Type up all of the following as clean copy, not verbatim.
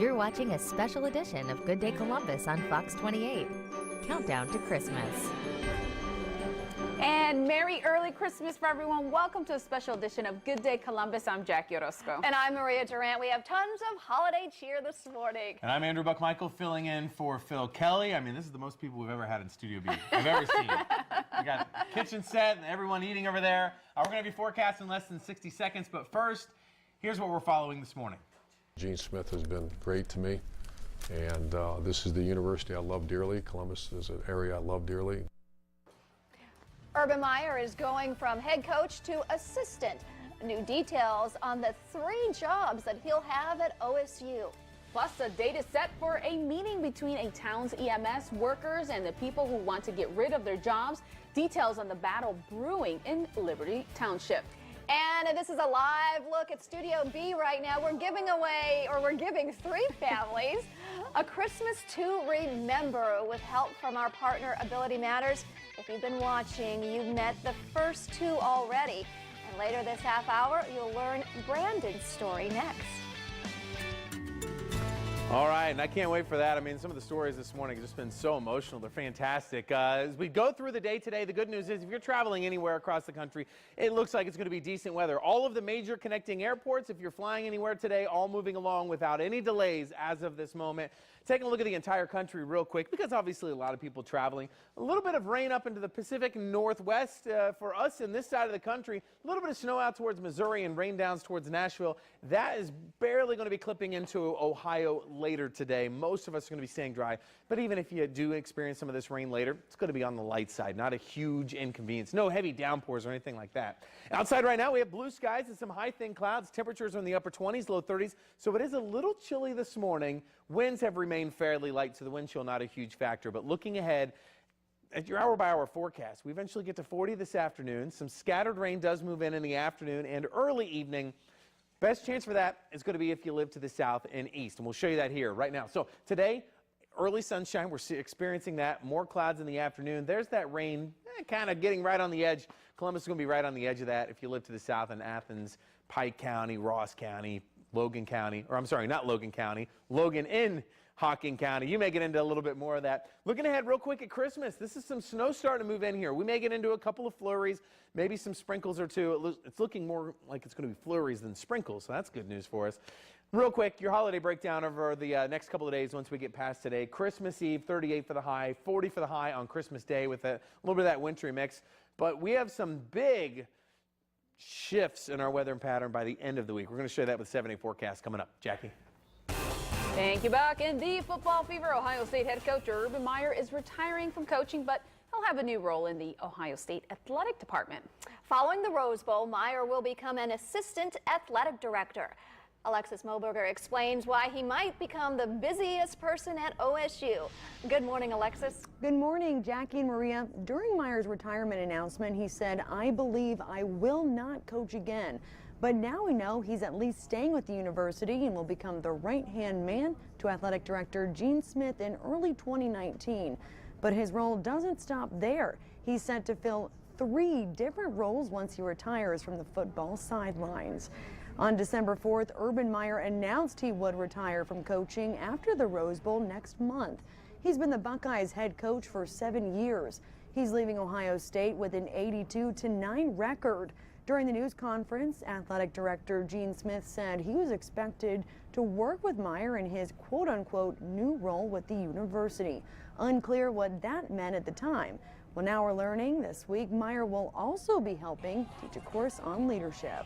You're watching a special edition of Good Day Columbus on Fox 28. Countdown to Christmas. And Merry Early Christmas for everyone. Welcome to a special edition of Good Day Columbus. I'm Jackie Orozco. And I'm Maria Durant. We have tons of holiday cheer this morning. And I'm Andrew Buckmichael filling in for Phil Kelly. I mean, this is the most people we've ever had in Studio B I've ever seen. We got the kitchen set and everyone eating over there. We're going to be forecasting less than 60 seconds. But first, here's what we're following this morning. Gene Smith has been great to me. And this is the university I love dearly. Columbus is an area I love dearly. Urban Meyer is going from head coach to assistant. New details on the 3 jobs that he'll have at OSU. Plus, a date is set for a meeting between a town's EMS workers and the people who want to get rid of their jobs. Details on the battle brewing in Liberty Township. And this is a live look at Studio B right now. We're giving 3 families a Christmas to remember with help from our partner Ability Matters. If you've been watching, you've met the first 2 already. And later this half hour, you'll learn Brandon's story next. All right, and I can't wait for that. I mean, some of the stories this morning have just been so emotional. They're fantastic. As we go through the day today, the good news is if you're traveling anywhere across the country, it looks like it's going to be decent weather. All of the major connecting airports, if you're flying anywhere today, all moving along without any delays as of this moment. Taking a look at the entire country real quick, because obviously a lot of people traveling. A little bit of rain up into the Pacific Northwest for us in this side of the country. A little bit of snow out towards Missouri and rain downs towards Nashville. That is barely going to be clipping into Ohio later today. Most of us are going to be staying dry. But even if you do experience some of this rain later, it's going to be on the light side. Not a huge inconvenience. No heavy downpours or anything like that. Outside right now, we have blue skies and some high thin clouds. Temperatures are in the upper 20s, low 30s. So it is a little chilly this morning. Winds have remained fairly light, so the wind chill not a huge factor. But looking ahead at your hour-by-hour forecast, we eventually get to 40 this afternoon. Some scattered rain does move in the afternoon and early evening. Best chance for that is going to be if you live to the south and east, and we'll show you that here right now. So today, early sunshine, we're experiencing that. More clouds in the afternoon. There's that rain kind of getting right on the edge. Columbus is going to be right on the edge of that if you live to the south in Athens, Pike County, Ross County, Logan County, or I'm sorry, not Logan County, Logan in Hocking County. You may get into a little bit more of that. Looking ahead real quick at Christmas, this is some snow starting to move in here. We may get into a couple of flurries, maybe some sprinkles or 2. It's looking more like it's going to be flurries than sprinkles, so that's good news for us. Real quick, your holiday breakdown over the next couple of days once we get past today. Christmas Eve, 38 for the high, 40 for the high on Christmas Day with a little bit of that wintry mix. But we have some big shifts in our weather pattern by the end of the week. We're going to show you that with 7-day forecast coming up. Jackie. Thank you, Buck. In the football fever, Ohio State head coach Urban Meyer is retiring from coaching, but he'll have a new role in the Ohio State athletic department. Following the Rose Bowl, Meyer will become an assistant athletic director. Alexis Moberger explains why he might become the busiest person at OSU. Good morning, Alexis. Good morning, Jackie and Maria. During Meyer's retirement announcement, he said, "I believe I will not coach again." But now we know he's at least staying with the university and will become the right-hand man to athletic director Gene Smith in early 2019. But his role doesn't stop there. He's set to fill 3 different roles once he retires from the football sidelines. On December 4th, Urban Meyer announced he would retire from coaching after the Rose Bowl next month. He's been the Buckeyes head coach for 7 years. He's leaving Ohio State with an 82-9 record. During the news conference, athletic director Gene Smith said he was expected to work with Meyer in his quote-unquote new role with the university. Unclear what that meant at the time. Well, now we're learning this week Meyer will also be helping teach a course on leadership.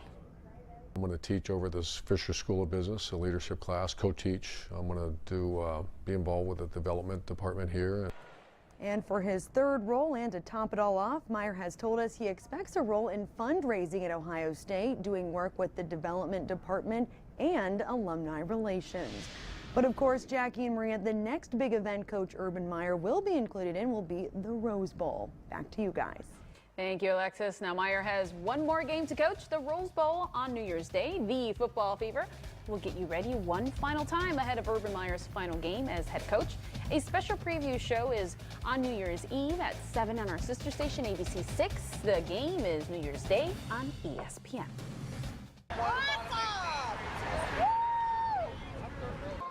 I'm going to teach over this Fisher School of Business, a leadership class, co-teach. I'm going to be involved with the development department here. And for his 3rd role, and to top it all off, Meyer has told us he expects a role in fundraising at Ohio State, doing work with the development department and alumni relations. But of course, Jackie and Maria, the next big event Coach Urban Meyer will be included in will be the Rose Bowl. Back to you guys. Thank you, Alexis. Now Meyer has one more game to coach, the Rose Bowl on New Year's Day. The football fever will get you ready one final time ahead of Urban Meyer's final game as head coach. A special preview show is on New Year's Eve at 7 on our sister station, ABC 6. The game is New Year's Day on ESPN.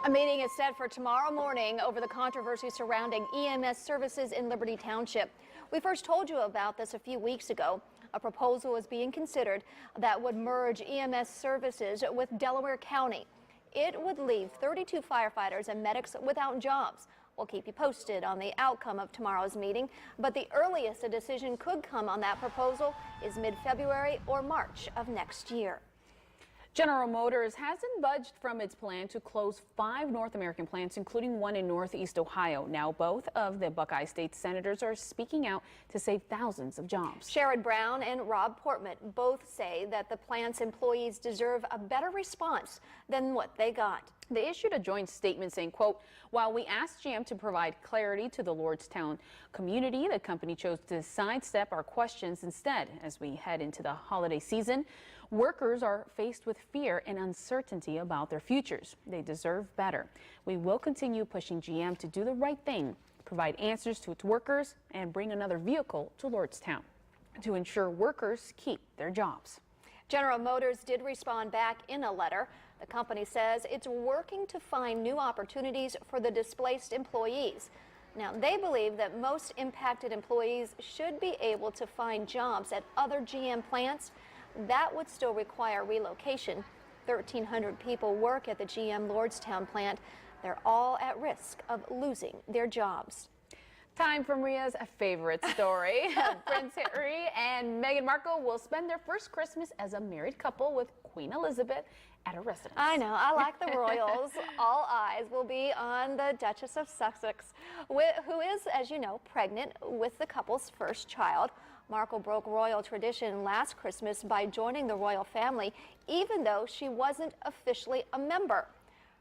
A meeting is set for tomorrow morning over the controversy surrounding EMS services in Liberty Township. We first told you about this a few weeks ago. A proposal is being considered that would merge EMS services with Delaware County. It would leave 32 firefighters and medics without jobs. We'll keep you posted on the outcome of tomorrow's meeting, but the earliest a decision could come on that proposal is mid-February or March of next year. General Motors hasn't budged from its plan to close 5 North American plants, including one in Northeast Ohio. Now, both of the Buckeye State senators are speaking out to save thousands of jobs. Sherrod Brown and Rob Portman both say that the plant's employees deserve a better response than what they got. They issued a joint statement saying, quote, while we asked GM to provide clarity to the Lordstown community, the company chose to sidestep our questions instead. As we head into the holiday season, workers are faced with fear and uncertainty about their futures. They deserve better. We will continue pushing GM to do the right thing, provide answers to its workers, and bring another vehicle to Lordstown to ensure workers keep their jobs. General Motors did respond back in a letter. The company says it's working to find new opportunities for the displaced employees. Now, they believe that most impacted employees should be able to find jobs at other GM plants. That would still require relocation. 1,300 people work at the GM Lordstown plant. They're all at risk of losing their jobs. Time for Maria's favorite story. Prince Harry and Meghan Markle will spend their first Christmas as a married couple with Queen Elizabeth at a residence. I know, I like the royals. All eyes will be on the Duchess of Sussex, who is, as you know, pregnant with the couple's first child. Markle broke royal tradition last Christmas by joining the royal family, even though she wasn't officially a member.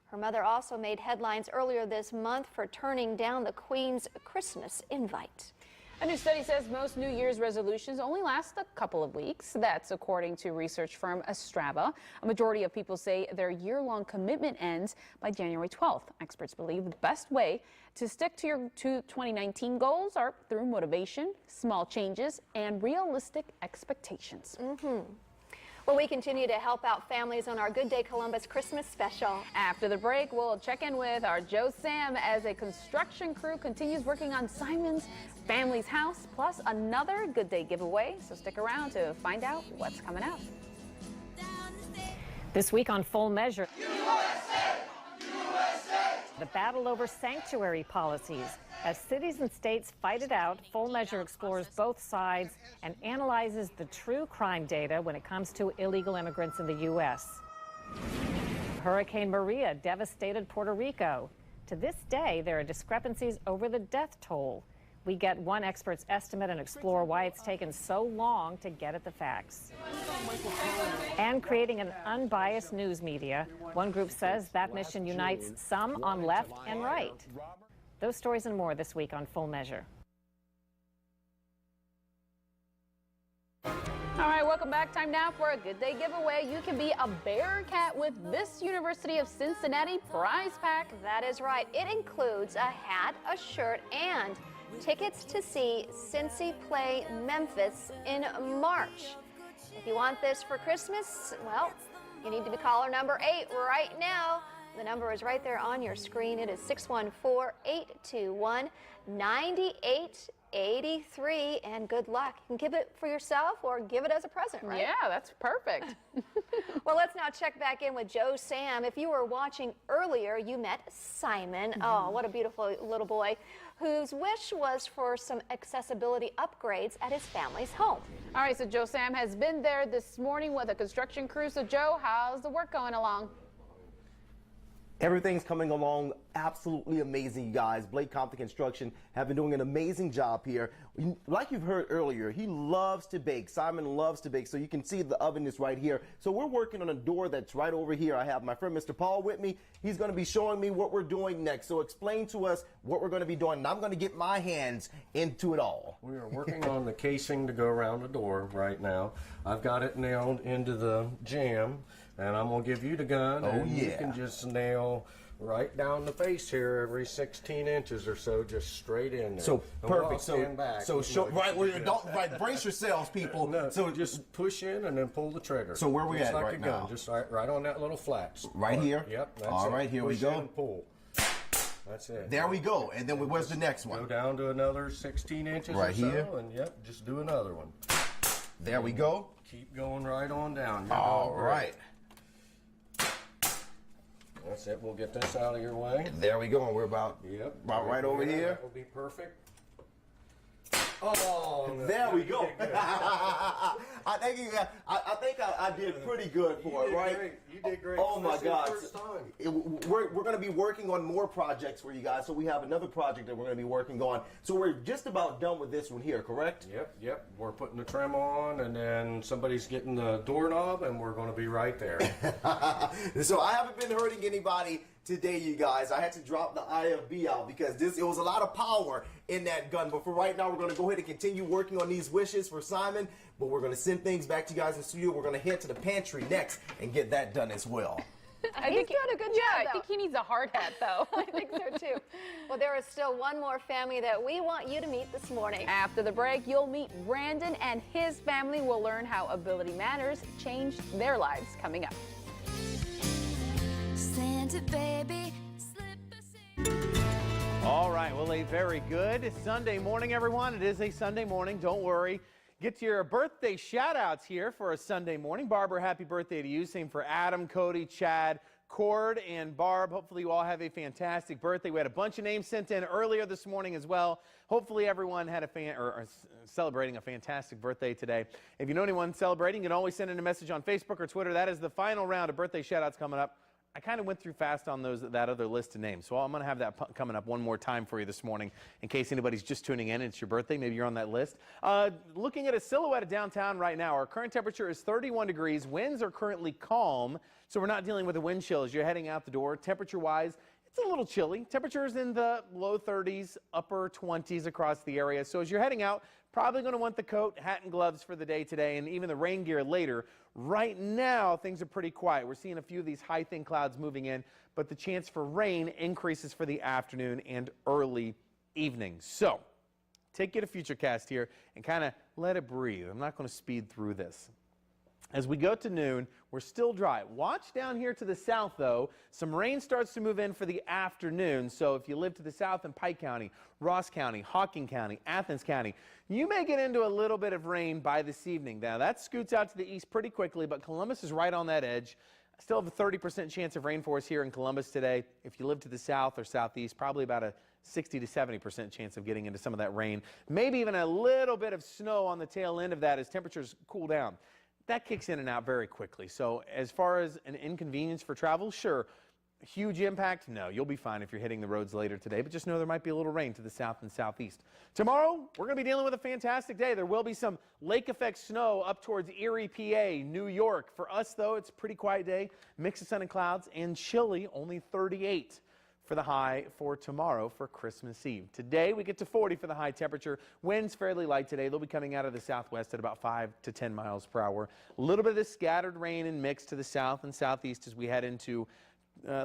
Her mother also made headlines earlier this month for turning down the Queen's Christmas invite. A new study says most New Year's resolutions only last a couple of weeks. That's according to research firm Strava. A majority of people say their year-long commitment ends by January 12th. Experts believe the best way to stick to your 2019 goals are through motivation, small changes, and realistic expectations. Well, we continue to help out families on our Good Day Columbus Christmas special. After the break, we'll check in with our Joe Sam as a construction crew continues working on Simon's family's house, plus another Good Day giveaway. So stick around to find out what's coming up. This week on Full Measure, the battle over sanctuary policies. As cities and states fight it out, Full Measure explores both sides and analyzes the true crime data when it comes to illegal immigrants in the U.S. Hurricane Maria devastated Puerto Rico. To this day, there are discrepancies over the death toll. We get one expert's estimate and explore why it's taken so long to get at the facts. And creating an unbiased news media. One group says that mission unites some on left and right. Those stories and more this week on Full Measure. All right, welcome back. Time now for a Good Day giveaway. You can be a Bearcat with this University of Cincinnati prize pack. That is right. It includes a hat, a shirt, and tickets to see Cincy play Memphis in March. If you want this for Christmas, well, you need to be caller number 8 right now. The number is right there on your screen. It is 614-821-9883. And good luck. You can give it for yourself or give it as a present, right? Yeah, that's perfect. Well, let's now check back in with Joe Sam. If you were watching earlier, you met Simon. Oh, what a beautiful little boy, whose wish was for some accessibility upgrades at his family's home. All right, so Joe Sam has been there this morning with a construction crew. So Joe, how's the work going along? Everything's coming along absolutely amazing, you guys. Blake Compton Construction have been doing an amazing job here. Like you've heard earlier, he loves to bake. Simon loves to bake, so you can see the oven is right here. So we're working on a door that's right over here. I have my friend Mr. Paul with me. He's going to be showing me what we're doing next. So explain to us what we're going to be doing, and I'm going to get my hands into it all. We are working on the casing to go around the door right now. I've got it nailed into the jamb, and I'm going to give you the gun, and you can just nail right down the face here, every 16 inches or so, just straight in there. So And we'll perfect. stand back, So you show, know, right where you yeah. don't right. Brace yourselves, people. No, So just push in and then pull the trigger. So where we Just at like right a gun, now? Just right on that little flat. Right here? Yep. That's All it. right, here we Push go. in and pull. That's it. there we go. And then where's the next Go one? down to another 16 inches Right or so, here. and yep, just do another one. There we go. Keep going right on down. You're All doing great. right. That's it. We'll get this out of your way. There we go. And we're about Yep. right over here. That will be perfect. Oh, no, There we you go. did good. I think I did pretty good for it, did right? great. You did great. Oh my This is your God! first time. We're going to be working on more projects for you guys. So we have another project that we're going to be working on. So we're just about done with this one here, correct? Yep. We're putting the trim on, and then somebody's getting the doorknob, and we're going to be right there. So I haven't been hurting anybody today, you guys. I had to drop the IFB out because it was a lot of power in that gun. But for right now, we're going to go ahead and continue working on these wishes for Simon. But we're going to send things back to you guys in the studio. We're going to head to the pantry next and get that done as well. He's doing a good job, Yeah, I though. think he needs a hard hat, though. I think so too. Well, there is still one more family that we want you to meet this morning. After the break, you'll meet Brandon and his family. Will learn how Ability Matters changed their lives. Coming up. Santa baby, slip a All right, well, a very good Sunday morning, everyone. It is a Sunday morning. Don't worry. Get to your birthday shout-outs here for a Sunday morning. Barbara, happy birthday to you. Same for Adam, Cody, Chad, Cord, and Barb. Hopefully you all have a fantastic birthday. We had a bunch of names sent in earlier this morning as well. Hopefully everyone had or celebrating a fantastic birthday today. If you know anyone celebrating, you can always send in a message on Facebook or Twitter. That is the final round of birthday shout-outs coming up. I kind of went through fast on that other list of names, so I'm going to have that coming up one more time for you this morning in case anybody's just tuning in and it's your birthday. Maybe you're on that list. Looking at a silhouette of downtown right now, our current temperature is 31 degrees. Winds are currently calm, so we're not dealing with a wind chill as you're heading out the door. Temperature-wise, it's a little chilly. Temperatures in the low 30s, upper 20s across the area. So as you're heading out, probably going to want the coat, hat, and gloves for the day today, and even the rain gear later. Right now, things are pretty quiet. We're seeing a few of these high, thin clouds moving in, but the chance for rain increases for the afternoon and early evening. So take it a Futurecast here and kind of let it breathe. I'm not going to speed through this. As we go to noon, we're still dry. Watch down here to the south, though. Some rain starts to move in for the afternoon. So if you live to the south in Pike County, Ross County, Hawking County, Athens County, you may get into a little bit of rain by this evening. Now, that scoots out to the east pretty quickly, but Columbus is right on that edge. I still have a 30% chance of rain for us here in Columbus today. If you live to the south or southeast, probably about a 60 to 70% chance of getting into some of that rain. Maybe even a little bit of snow on the tail end of that as temperatures cool down. That kicks in and out very quickly. So as far as an inconvenience for travel, sure. Huge impact? No, you'll be fine if you're hitting the roads later today, but just know there might be a little rain to the south and southeast. Tomorrow, we're going to be dealing with a fantastic day. There will be some lake effect snow up towards Erie, PA, New York. For us, though, it's a pretty quiet day. Mix of sun and clouds and chilly, only 38 for the high for tomorrow for Christmas Eve. Today, we get to 40 for the high temperature. Winds fairly light today. They'll be coming out of the southwest at about 5 to 10 miles per hour. A little bit of this scattered rain and mix to the south and southeast as we head into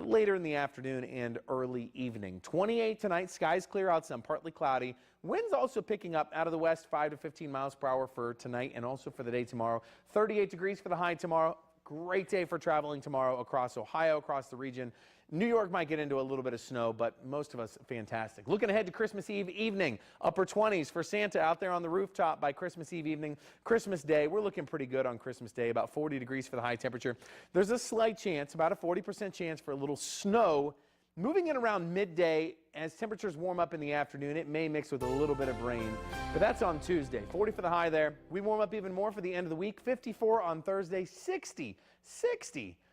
later in the afternoon and early evening. 28 tonight, skies clear out, some partly cloudy. Winds also picking up out of the west, 5 to 15 miles per hour for tonight and also for the day tomorrow. 38 degrees for the high tomorrow. Great day for traveling tomorrow across Ohio, across the region. New York might get into a little bit of snow, but most of us, fantastic. Looking ahead to Christmas Eve evening, upper 20s for Santa out there on the rooftop by Christmas Eve evening. Christmas Day, we're looking pretty good on Christmas Day, about 40 degrees for the high temperature. There's a slight chance, about a 40% chance for a little snow moving in around midday. As temperatures warm up in the afternoon, it may mix with a little bit of rain, but that's on Tuesday. 40 for the high there. We warm up even more for the end of the week. 54 on Thursday, 60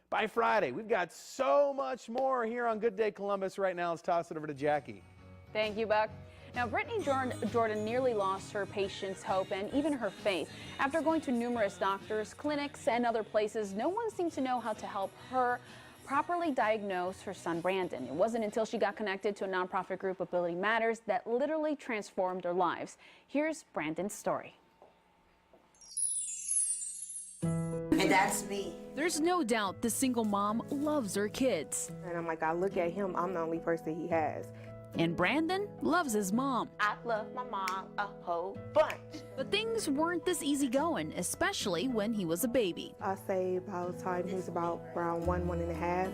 by Friday. We've got so much more here on Good Day Columbus right now. Let's toss it over to Jackie. Thank you, Buck. Now, Brittany Jordan nearly lost her patient's hope and even her faith. After going to numerous doctors, clinics, and other places, no one seemed to know how to help her properly diagnose her son Brandon. It wasn't until she got connected to a nonprofit group, Ability Matters, that literally transformed their lives. Here's Brandon's story. And And that's me. There's no doubt the single mom loves her kids. And I'm like, I look at him, I'm the only person he has. And Brandon loves his mom. I love my mom a whole bunch. But things weren't this easy going, especially when he was a baby. I say about the time he was about around 1.5.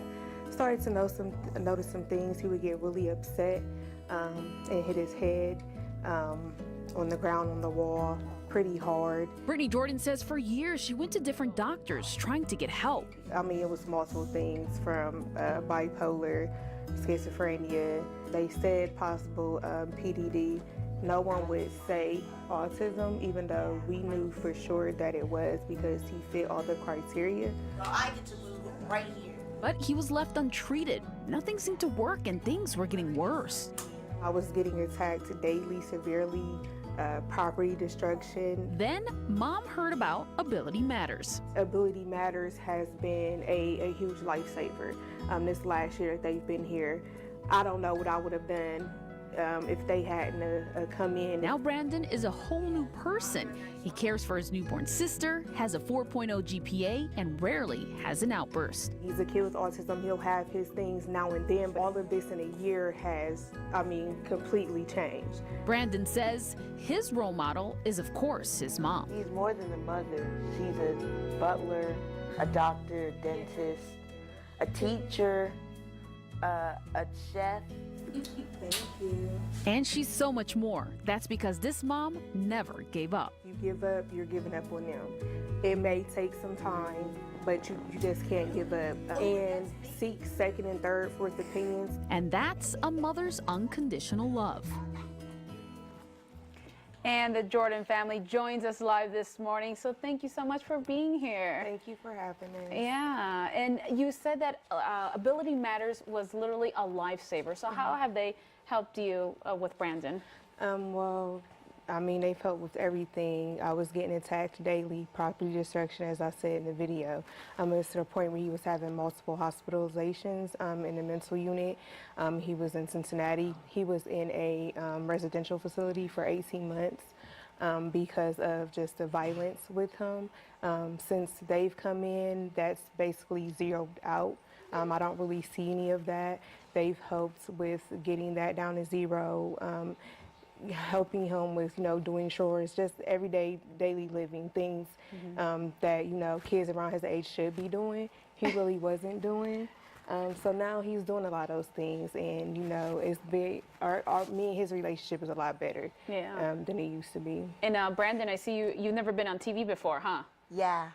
Started to notice some things. He would get really upset and hit his head on the ground, on the wall, pretty hard. Brittany Jordan says for years she went to different doctors trying to get help. I mean, it was multiple things from bipolar, schizophrenia. They said possible PDD. No one would say autism, even though we knew for sure that it was because he fit all the criteria. So I get to move right here. But he was left untreated. Nothing seemed to work and things were getting worse. I was getting attacked daily, severely, property destruction. Then mom heard about Ability Matters. Ability Matters has been a huge lifesaver. This last year that they've been here, I don't know what I would have done if they hadn't come in. Now Brandon is a whole new person. He cares for his newborn sister, has a 4.0 GPA, and rarely has an outburst. He's a kid with autism. He'll have his things now and then, but all of this in a year has, completely changed. Brandon says his role model is, of course, his mom. She's more than a mother. She's a butler, a doctor, a dentist, a teacher, a chef. Thank you. And she's so much more. That's because this mom never gave up. You give up, you're giving up on them. It may take some time, but you just can't give up. And seek second and third, fourth opinions. And that's a mother's unconditional love. And the Jordan family joins us live this morning, so thank you so much for being here. Thank you for having us. Yeah, and you said that Ability Matters was literally a lifesaver. So how have they helped you with Brandon? They've helped with everything. I was getting attacked daily, property destruction, as I said in the video. It's to the point where he was having multiple hospitalizations in the mental unit. He was in Cincinnati. He was in a residential facility for 18 months because of just the violence with him. Since they've come in, that's basically zeroed out. I don't really see any of that. They've helped with getting that down to zero. Helping him with, doing chores, just everyday, daily living things that, kids around his age should be doing. He really wasn't doing. So now he's doing a lot of those things, and, it's me and his relationship is a lot better than it used to be. And Brandon, I see you've never been on TV before, huh? Yeah.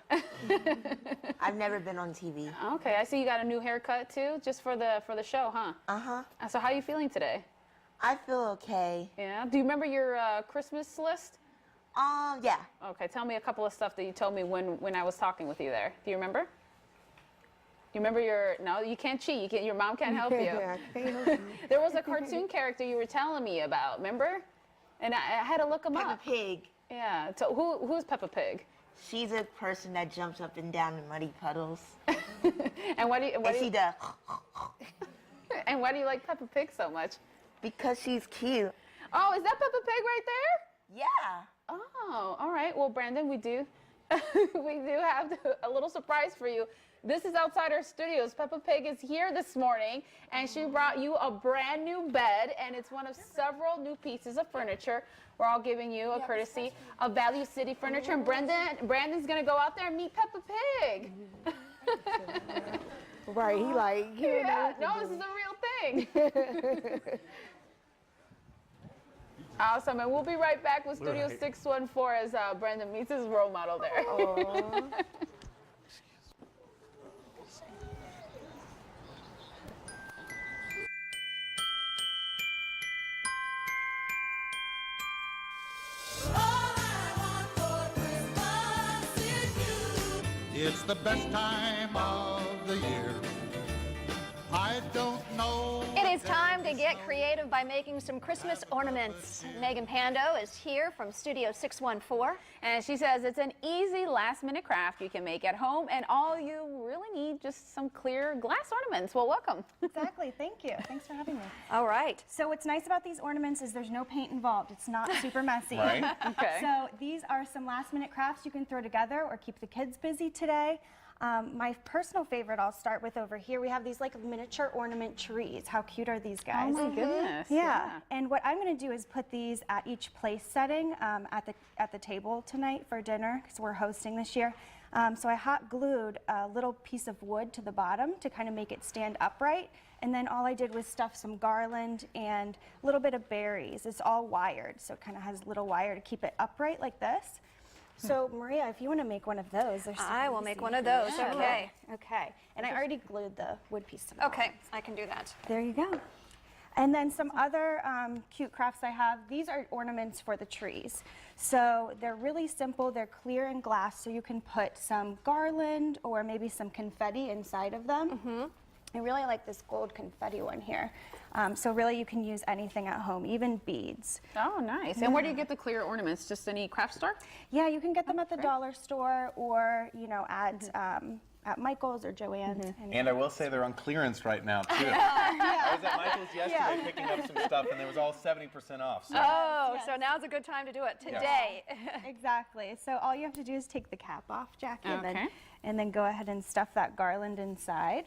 I've never been on TV. Okay, I see you got a new haircut too, just for the show, huh? Uh-huh. So how are you feeling today? I feel okay. Yeah. Do you remember your Christmas list? Yeah. Okay. Tell me a couple of stuff that you told me when I was talking with you there. Do you remember? You remember No, you can't cheat. Your mom can't help you. Yeah, I can't help you. There was a cartoon character you were telling me about. Remember? And I had to look him up. Peppa Pig. Yeah. So who's Peppa Pig? She's a person that jumps up and down in muddy puddles. And why do you? She does. And why do you like Peppa Pig so much? Because she's cute. Oh, is that Peppa Pig right there? Yeah. Oh, all right. Well, Brandon, we do have a little surprise for you. This is outside our studios. Peppa Pig is here this morning, and she brought you a brand new bed, and it's one of several new pieces of furniture. We're all giving you a courtesy of Value City Furniture, and Brandon's gonna go out there and meet Peppa Pig. Right, no, this is a real thing. Awesome, and we'll be right back with Studio 614 as Brandon meets his role model there. It's the best time of the year. I don't know. It It's time to get creative by making some Christmas ornaments. Megan Pando is here from Studio 614. And she says it's an easy last-minute craft you can make at home, and all you really need just some clear glass ornaments. Well, welcome. Exactly. Thank you. Thanks for having me. All right. So what's nice about these ornaments is there's no paint involved. It's not super messy. Right. Okay. So these are some last-minute crafts you can throw together or keep the kids busy today. My personal favorite I'll start with over here. We have these like miniature ornament trees. How cute are these guys? Oh my goodness. Yeah. And what I'm going to do is put these at each place setting at the table tonight for dinner because we're hosting this year. So I hot glued a little piece of wood to the bottom to kind of make it stand upright. And then all I did was stuff some garland and a little bit of berries. It's all wired, so it kind of has a little wire to keep it upright like this. So Maria, if you want to make one of those, I will make one of those. Yeah. Okay. Okay. And I already glued the wood piece to the Okay, bottom. I can do that. There you go. And then some other cute crafts I have. These are ornaments for the trees. So they're really simple. They're clear and glass, so you can put some garland or maybe some confetti inside of them. I really like this gold confetti one here. So really you can use anything at home, even beads. Oh, nice. And where do you get the clear ornaments? Just any craft store? Yeah, you can get them at the dollar store or, you know, at Michael's or Joann's. And I will say they're on clearance right now, too. I was at Michael's yesterday picking up some stuff, and there was all 70% off. So. Oh, so now's a good time to do it today. Exactly. So all you have to do is take the cap off, Jackie, and then go ahead and stuff that garland inside.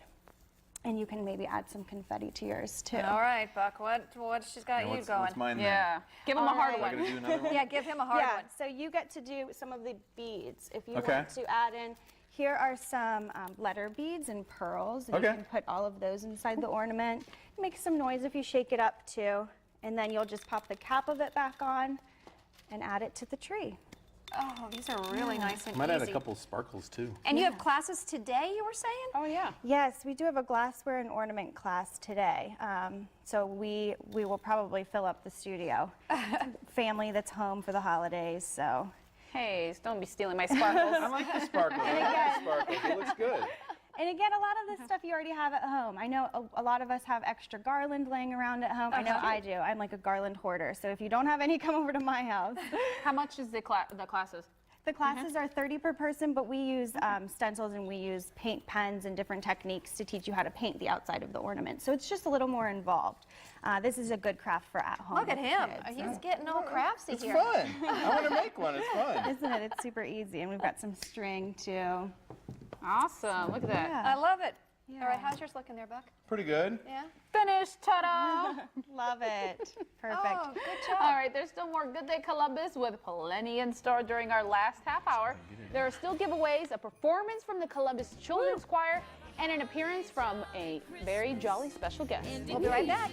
And you can maybe add some confetti to yours too. All right, Buck. What she's got you going? What's mine Yeah. Give him a hard one. I gotta do another one? Yeah, give him a hard one. So you get to do some of the beads. If you Okay. want to add in, here are some letter beads and pearls. And you can put all of those inside the ornament. Make some noise if you shake it up too. And then you'll just pop the cap of it back on and add it to the tree. Oh, these are really nice and Might easy. add a couple sparkles, too. And you have classes today, you were saying? Oh, yeah. Yes, we do have a glassware and ornament class today. So we will probably fill up the studio. Family that's home for the holidays, so. Hey, don't be stealing my sparkles. I like the sparkles. I like the sparkles. It looks good. And again, a lot of this stuff you already have at home. I know a lot of us have extra garland laying around at home. I know I do. I'm like a garland hoarder. So if you don't have any, come over to my house. How much is the classes? The classes are $30 per person, but we use stencils and we use paint pens and different techniques to teach you how to paint the outside of the ornament. So it's just a little more involved. This is a good craft for at home. Look at him. kids. He's getting all craftsy It's here. fun. I want to make one. It's fun. Isn't it? It's super easy. And we've got some string too. Awesome. Look at that. I love it. All right, how's yours looking there, Buck? Pretty good. Yeah? Finished. Ta-da. Love it. Perfect. Oh, good job. All right, there's still more Good Day Columbus with plenty in store during our last half hour. There are still giveaways, a performance from the Columbus Children's Choir, and an appearance from a very jolly special guest. We'll be right back.